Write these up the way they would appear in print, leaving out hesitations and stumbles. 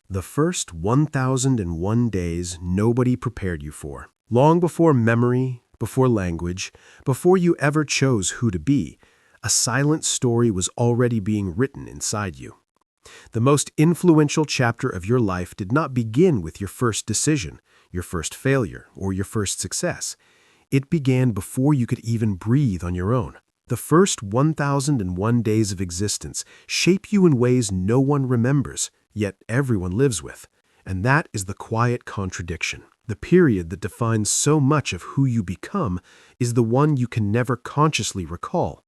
The first 1001 days nobody prepared you for. Long before memory, before language, before you ever chose who to be, a silent story was already being written inside you. The most influential chapter of your life did not begin with your first decision, your first failure, or your first success. It began before you could even breathe on your own. The first 1001 days of existence shape you in ways no one remembers, yet everyone lives with. And that is the quiet contradiction. The period that defines so much of who you become is the one you can never consciously recall.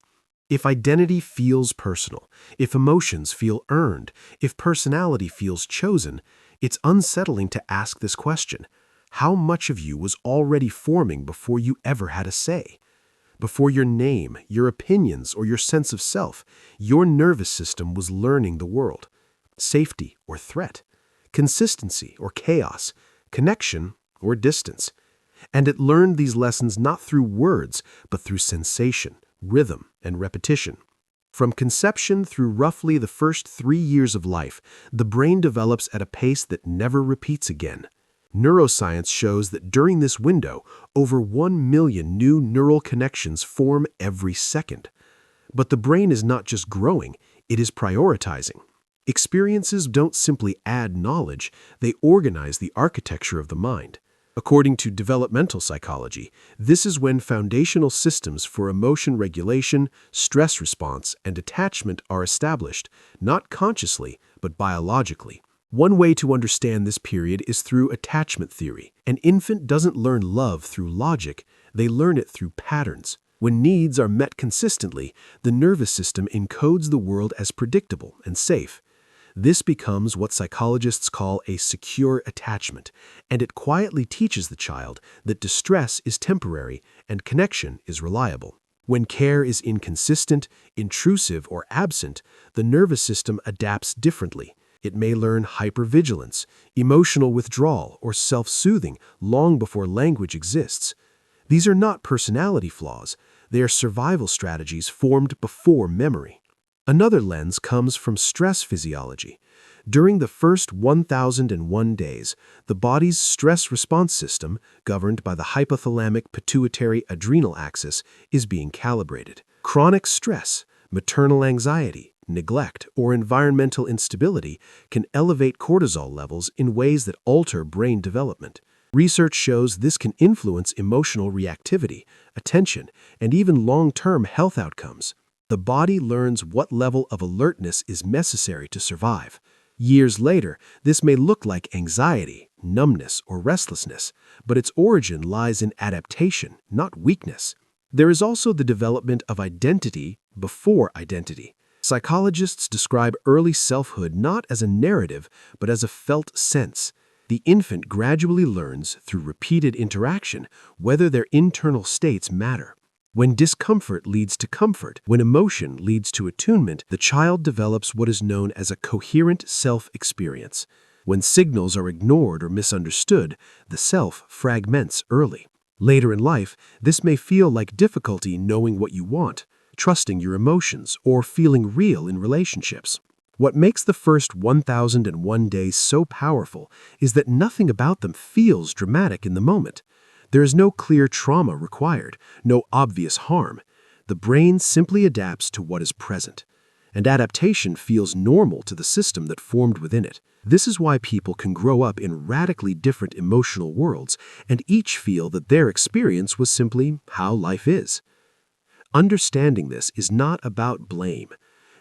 If identity feels personal, if emotions feel earned, if personality feels chosen, it's unsettling to ask this question. How much of you was already forming before you ever had a say? Before your name, your opinions, or your sense of self, your nervous system was learning the world. Safety or threat, consistency or chaos, connection or distance. And it learned these lessons not through words, but through sensation, rhythm, and repetition. From conception through roughly the first 3 years of life, the brain develops at a pace that never repeats again. Neuroscience shows that during this window, over 1 million new neural connections form every second. But the brain is not just growing, it is prioritizing. Experiences don't simply add knowledge, they organize the architecture of the mind. According to developmental psychology, this is when foundational systems for emotion regulation, stress response, and attachment are established, not consciously, but biologically. One way to understand this period is through attachment theory. An infant doesn't learn love through logic, they learn it through patterns. When needs are met consistently, the nervous system encodes the world as predictable and safe. This becomes what psychologists call a secure attachment, and it quietly teaches the child that distress is temporary and connection is reliable. When care is inconsistent, intrusive, or absent, the nervous system adapts differently. It may learn hypervigilance, emotional withdrawal, or self-soothing long before language exists. These are not personality flaws, they are survival strategies formed before memory. Another lens comes from stress physiology. During the first 1001 days, the body's stress response system, governed by the hypothalamic pituitary adrenal axis, is being calibrated. Chronic stress, maternal anxiety, neglect, or environmental instability can elevate cortisol levels in ways that alter brain development. Research shows this can influence emotional reactivity, attention, and even long-term health outcomes. The body learns what level of alertness is necessary to survive. Years later, this may look like anxiety, numbness, or restlessness, but its origin lies in adaptation, not weakness. There is also the development of identity before identity. Psychologists describe early selfhood not as a narrative, but as a felt sense. The infant gradually learns, through repeated interaction, whether their internal states matter. When discomfort leads to comfort, when emotion leads to attunement, the child develops what is known as a coherent self-experience. When signals are ignored or misunderstood, the self fragments early. Later in life, this may feel like difficulty knowing what you want, trusting your emotions, or feeling real in relationships. What makes the first 1001 days so powerful is that nothing about them feels dramatic in the moment. There is no clear trauma required, no obvious harm. The brain simply adapts to what is present, and adaptation feels normal to the system that formed within it. This is why people can grow up in radically different emotional worlds and each feel that their experience was simply how life is. Understanding this is not about blame.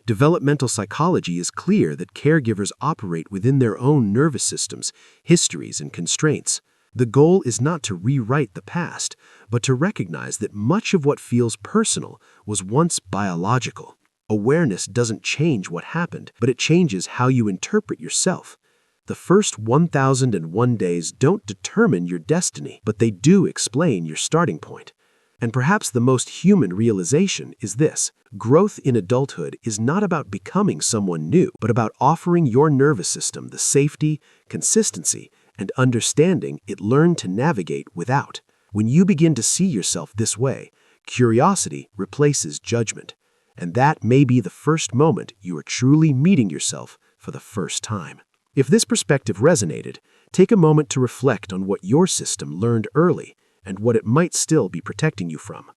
Developmental psychology is clear that caregivers operate within their own nervous systems, histories, and constraints. The goal is not to rewrite the past, but to recognize that much of what feels personal was once biological. Awareness doesn't change what happened, but it changes how you interpret yourself. The first 1001 days don't determine your destiny, but they do explain your starting point. And perhaps the most human realization is this: growth in adulthood is not about becoming someone new, but about offering your nervous system the safety, consistency, and understanding it learned to navigate without. When you begin to see yourself this way, curiosity replaces judgment, and that may be the first moment you are truly meeting yourself for the first time. If this perspective resonated, take a moment to reflect on what your system learned early and what it might still be protecting you from.